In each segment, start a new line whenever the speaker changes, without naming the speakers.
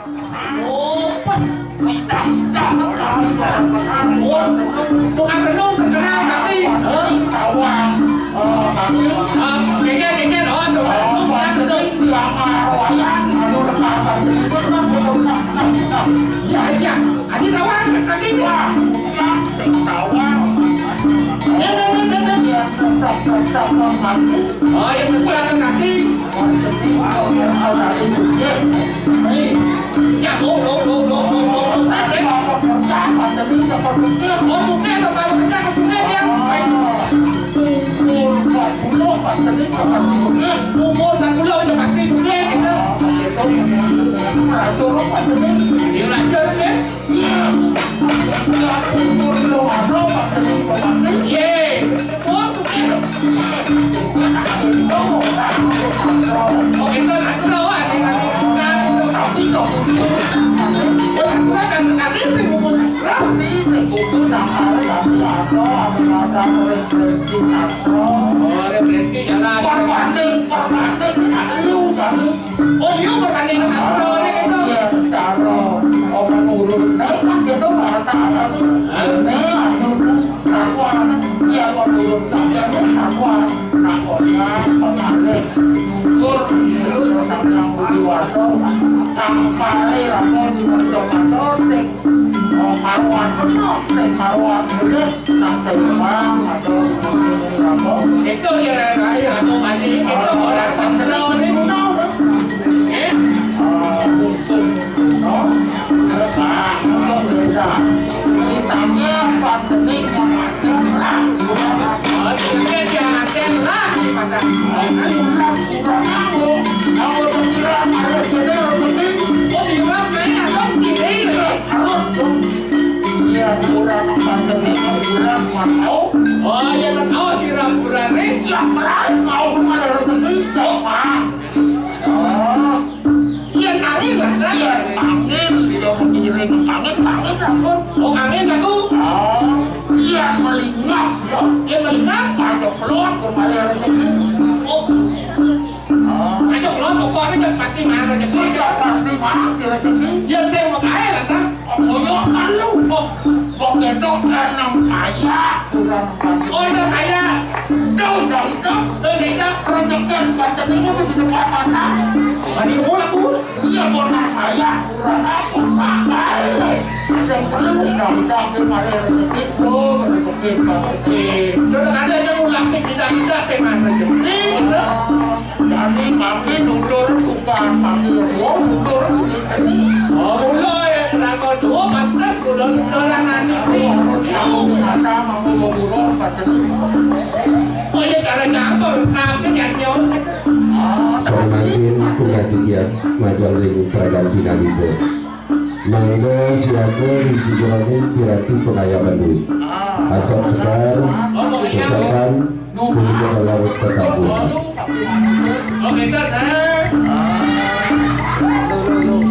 Oh, tidak. Oh, tukang renung terkenal tapi
Awang.
kayaknya oh tukang renung ya, ini tawang kaki ini.
Sing tawang.
Oh, yang berjalan kaki. Ya, oh, suka atau kalau kita ke suka yang umur dan pulau itu pasti suka gitu. Dia lancar ya. Ye, oh suka. Oh, kita tahu ada kan nanti sih ngomong sastra. Oh, referensi jalan. Oh, iya bertanding dengan sastra ini gitu.
Orang urut kan gitu bahasa ya menurut namanya sakuan nakonya pemaling ukur sampai dewasa sampai ramo di mencoba sing marwan kenok sing marwan gede nang seimbang atau ramo
Itu ya atau masih itu orang sastra ini
kuno mungkin kuno nah kuno beda misalnya pantenik yang lah
oh dia jangan lah pada
kalau kecilan ada jadi penting
oh bilang kayaknya dong gini
harus dong iya kurang pantenik kurang mau
oh ya tahu sih ramburan nih
yang lain mau malah penting coba
iya kali lah
iya angin dia mengiring angin takut
oh angin aku
iya melingap ya
dia melingap
kacau keluar kembali rezeki
oh kacau keluar pokoknya pasti mana rezeki
tidak pasti mana si rezeki
dia saya mau kaya lah tas
Oyo malu kok begitu enam kaya kurang
oh udah kaya
jauh dari itu rezeki panceningnya di depan mata
Mandi ke bola
iya bola kaya kurang aku pakai saya perlu tidak kemarin rezeki rezeki
oke sudah ada aja ulang sih tidak saya mana rezeki
jadi kami nudur suka sambil nudur ini
oh mulai rakor 14 bulan nuduran aja
harus tahu mata mampu berburuk pancening
oh ya cara campur kami yang nyawa
Semakin kegatian majuan lingkup kerajaan Pinamindo. Mangga siapa hijauan kirati pengayaman duit. Asap sekar, ucapan, kuliah dalam tertabur.
oh kita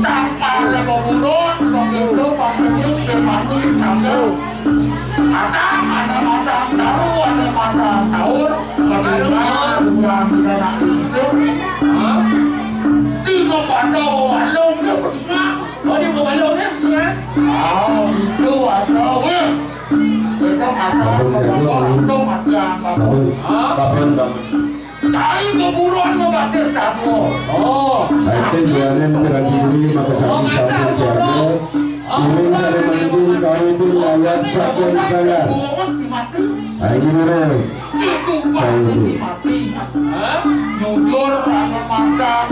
sampai berburuk begitu pancening bermandi sambil ada tahu ada mata tahun bagaimana bukan anak isu di Bogor Walong dia beringat
oh dia mau balon ya
itu ada itu masalah Bogor langsung ada
Kapan bang?
cari keburuan membatis kamu
oh
Itu jangan berani diri maka sapi sapi siapa. Ini dari manjung kau itu ayat satu saya. Ayo mana?
Disumpah mati jujur anu mandang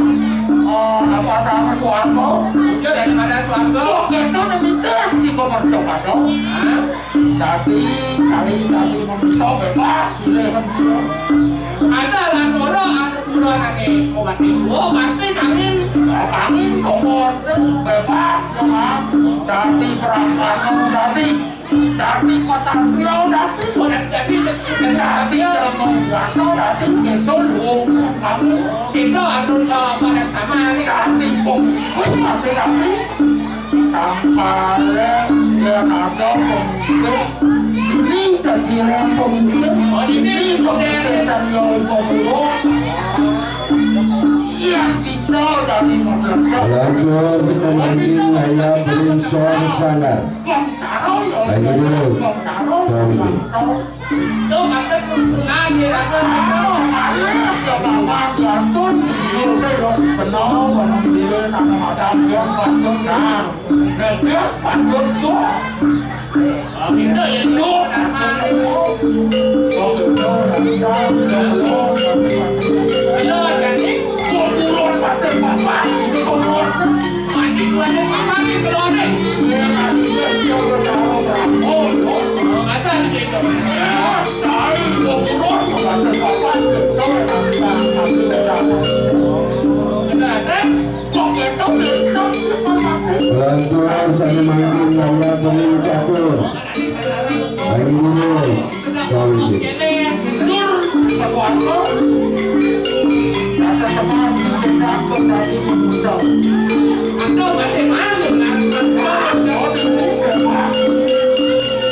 apa nama suarga
jujur daripada suarga
itu nemites si pemercoba dong tadi kali manusia bebas pilihan sih
asal suara anu pulau nanti obat itu oh pasti
angin komos bebas sama tadi perangkano tadi pasantio tadi
oh tapi
tadi jalan biasa tadi gitu lu kami
itu anu pada sama nih
tadi pengikut masih tadi sampai dia ada pengikut ini jadi pengikut
oh ini
pengikut yang pengikut yang di bisa jadi meledak.
Lanjut memanggil ayah berinsor sangat.
Kong caro ya,
Ayo dulu.
kong caro langsung.
Itu kata keuntungan dia kata.
Malah jangan dia stun dia lo kenal orang dia nama madam dia pantun dah. Dia pantun so.
Itu ya itu nama itu.
Oh itu dah lo.
Lo jadi
Turun batin papa itu terus.
mandi kuasa apa ni kalau ni?
Dia dia tahu oh
Oh asal dia tu.
cari turun batin papa itu
Kenapa?
kok itu bisa
Lanjut saya manggil ayah berincakur. Ayo dulu. Kau ini.
sesuatu kata sama takut dari musuh
Aku masih malu nak.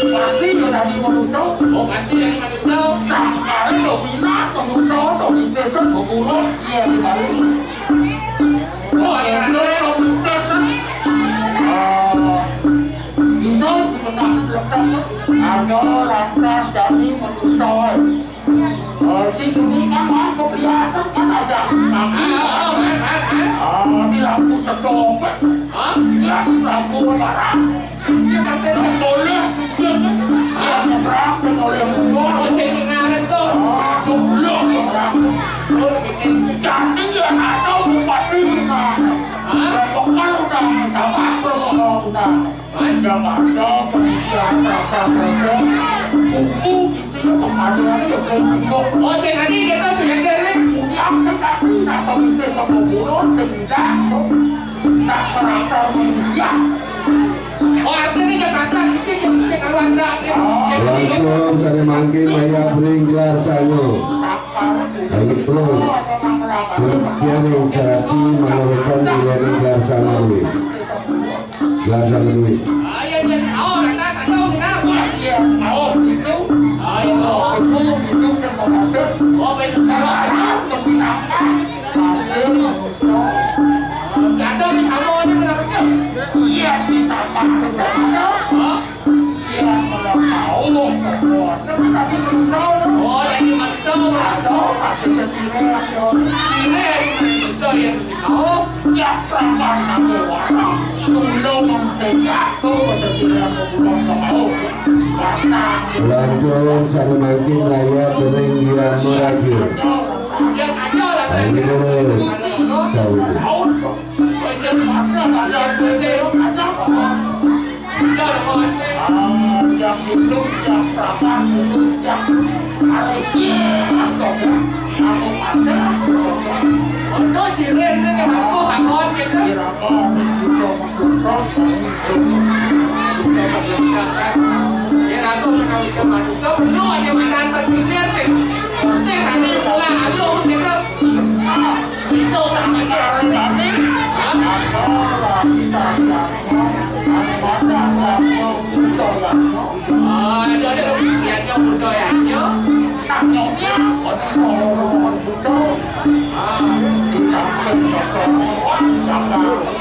pasti dari musuh
Oh pasti yang manusia.
sampai dominan musuh dominasi berburu dia dibalik
Oh yang
itu
ada.
dominasi bisa sebenarnya letak ada lantas dari manusia situ ini kan aku kelihatan kan aja di lampu stop ya lampu barang boleh cincin dia nyebrang oleh motor
Oh saya dengar tu.
jomblo orang
Oh fitness.
jadi ya ada bupati pokoknya udah sama udah panjang ada pemikiran serasa buku isi pengadilan ya kayak gitu
Oh saya tadi dia tu sudah ada ni.
yang sekali nak komite sama burung sehingga tak karakter manusia
Oh ada ni dia kata cik kalau anda.
Lanjut saya manggil ayah beringlar sayo. Ayo terus. Kian serati menurutkan dari gelar sana duit. Gelar sana duit.
Ayah dia tahu nak sana ni nak.
dia mau itu
Ayah.
itu sebenarnya
Oh baik salah.
harap membinakan hasil musuh
Ada ni sama ni kenapa?
yang bisa sana
Oh.
yang mau bos tadi musuh
Oh lagi manusia.
ada masih kecil
Ini manusia yang tahu.
yang perempuan kamu orang belum sejatuh kecil belum mau rasa
Lanjut saya manggil ayah beringlar meragil.
Yang ada lah.
Ayo terus. Kau ini.
yang itu yang perempuan itu yang alergi atau kamu pasir
Untuk ciren ni yang aku hangon kita.
kira harus bisa mengkontrol
Yang aku mengenal ke manusia perlu ada macam terfikir sih. Saya tadi pula alu kita. Itu sama
sekarang
saja.
ini adalah kita yang
Ada kesian yang muda ya.
taknya orang sudah di samping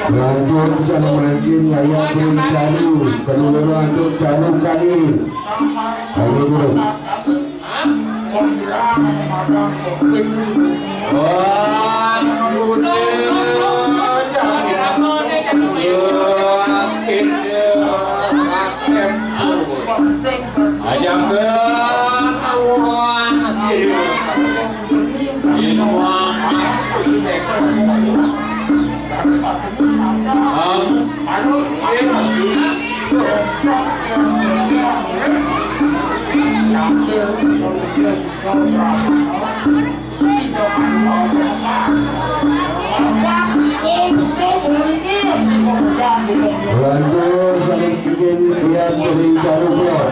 Lanjut saya manggil ayah berincanu. Kedua untuk canu kami. Ayo terus. Lanjut saya bikin dia berincanu blok.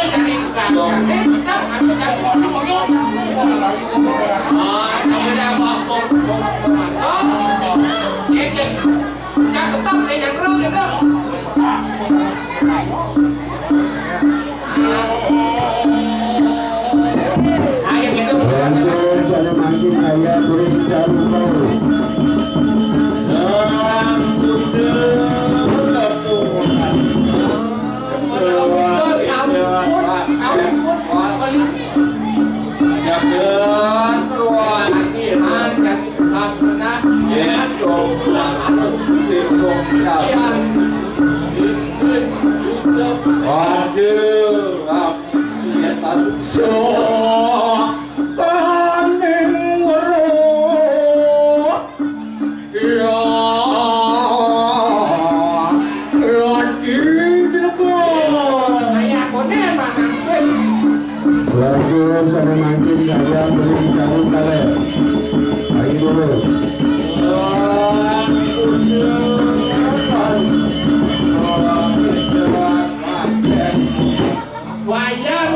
Jadi bukan. Kita masuk dalam
mangkin ayah beri jarum kau. Lagu sana mangkin ayah beri jarum kalian. Ayo dulu.
Wayang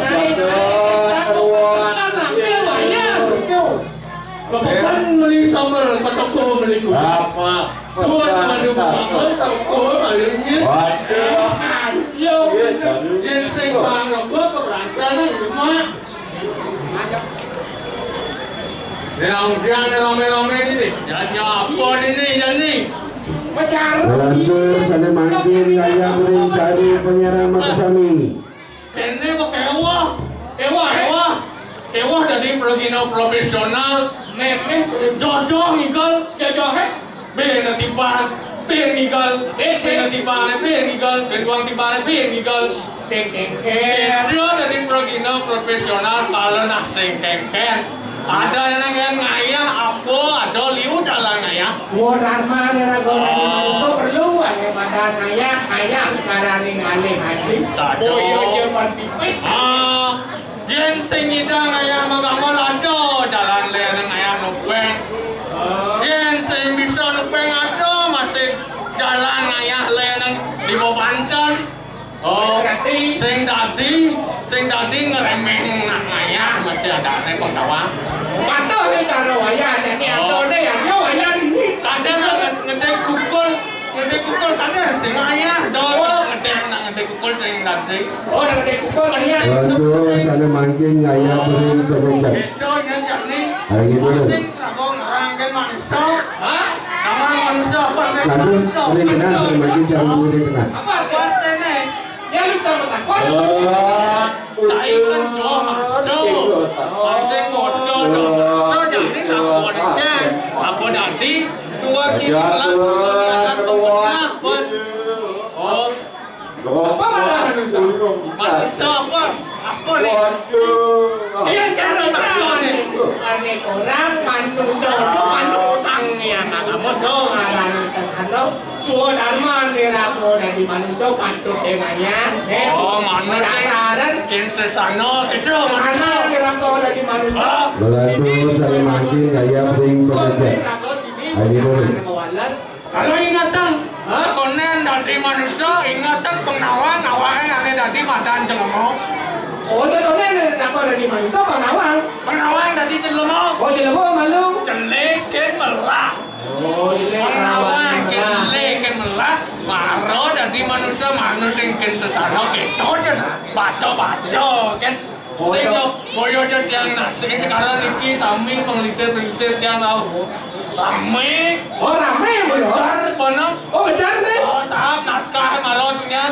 kan beli sumber patoko beli ku. Apa? Tuan madu bangun toko malunya. Yo, yang sing bang gua keberatan semua. Rame-rame ini. Jangan apa ini jadi.
Lagu sana mangkin ayah beri cari penyerang Makasami.
Kene kok Ewah dari progino profesional. Memeh jodoh nikal. Ben tiban. Ben nikal. Ben tiban. Ben nikal. Ben uang tiban. Ben nikal. Sing kengken. Dia dari progino profesional kalau nak sing kengken. Ada yang ngayang apa? Ada liu jalan ngayang.
Dharma ni rago so perlu ane badan ayam karane ngane haji. Boyo je parti.
Yen sing ngidang ngayang magamal ada jalan le ngayang nupeng. Yen sing bisa nupeng ada masih jalan ngayang le nang di Banten. Sing dadi ngeremeh nak ngayang masih ada nek Kontawang.
Pato ni cara wayang ni ato ni yo wayang ni.
Kadang ngedek kukul kadang sing ayah dol ngedek kukul sing dadi.
Oh nak dek kukul dia.
Lagu sana mangkin ayah beri kebencang.
Itu yang jadi.
Ayo dulu.
Sing ragong ranggen manusia. Nama manusia apa?
Lagu beri kena sana mangkin jarum beri kena.
Apa
Kuat ini.
ya lu cara tak kuat.
Tại kan cho manusia. Sing mojo do. So jadi lagu aja. Apa nanti dua kita lah buat.
Apa ada manusia?
Manusia apa? Apa nih?
Dia cara macam ni. Ane orang manusia tu manusang ya nak apa so ngaran sesano. Suo dharma ni rago dari manusia patut dengannya.
Oh, manusia.
Saran
Kin sesano itu
mana
manusia.
ni rago dari manusia.
Lagu sana mangkin ayah beri kebencang. Ayo dulu.
Kalau ingatan, konen dari manusia ingatan pengawang awalnya ane dari madan jelemo.
Oh, sebenarnya ni rago dari manusia penawang.
Pengawang dari jelemo.
Oh, jadi apa malu?
Jeleken melah.
Oh, ini
Pengawang jeleken melah. Maro dari manusia ken sesano itu aja baca kan. Sehingga boyo aja tiang nasi sekarang ini sami pengelisir tiang tahu. Rame.
Oh, ramai boleh.
Jar bono.
Oh, benar ni.
Oh, sahab naskah marotnya.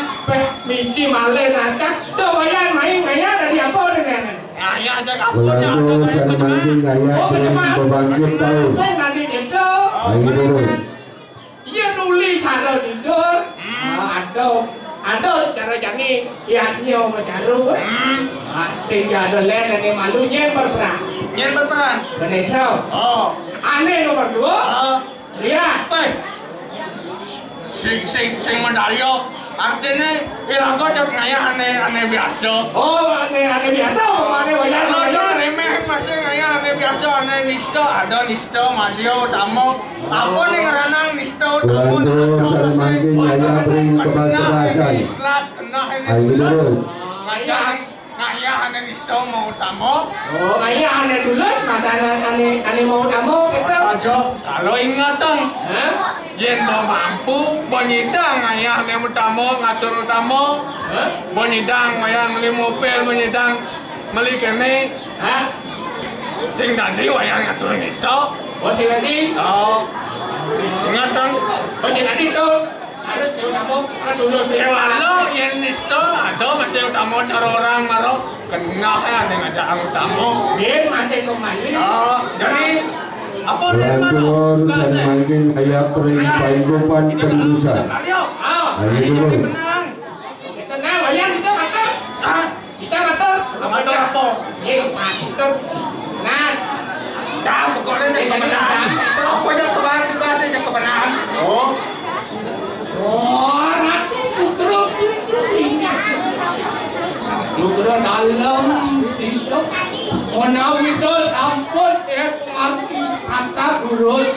Misi malai naskah. Tu wayang main dari apa ni ni?
Ayah aja kapunya ada
Lagu
kayak
sana mangkin ayah
Oh,
beri
macam
kebangkit tahu.
Saya nanti dia
Ayo dulu.
ia nulis cara dia. Ada cara jangan yang nyawa macam sehingga ada lain yang malunya berperan.
Nyen berperan.
Ganesha.
Oh.
Aneh nomor 2. Lihat.
Sing medalyo. Artinya irago cak ngaya aneh biasa.
Oh, aneh biasa. Aneh wayang.
Kalau remeh masih ngaya aneh biasa aneh nisto ada nisto malio tamo. Apa nih ngeranang nisto tamo.
Lagu sana mangkin ayah beri kebasan.
Ikhlas kena ini.
Ayo dulu.
Ngaya aneh nisto mau tamo.
Oh, ayah aneh tulus, mata aneh mau kamu gitu.
Aja kalau ingatan.
Hah?
Yen do mampu bonyidang ayah ne utama ngatur utama. Bonyidang ayah beli mobil bonyidang beli kene.
Hah?
Sing tadi wayang ngatur nisto.
Oh si nanti,
Oh. Ingatan.
oh si nanti tuh harus kamu dulu sih.
Kewalo yen nisto ada masih utama cara orang maro kena ya ning ngajak ang tamu.
Biar masih kembali.
Oh, jadi apa nih
Lantur dan makin kayak perintaigopan pendudusan.
Karyo.
Ah,
Ayo
Ini
dulu.
jadi menang.
kita nah wayang bisa ngatur,
Ah,
bisa ngatur.
ngatur apa?
Iya ngatur. Nah,
Dah pokoknya jadi kemenangan. Apa aja kemarin dikasih jadi kemenangan. Oh,
oh ratu terus Nugro dalam situ. Menawi dos ampun pengerti kata lurus.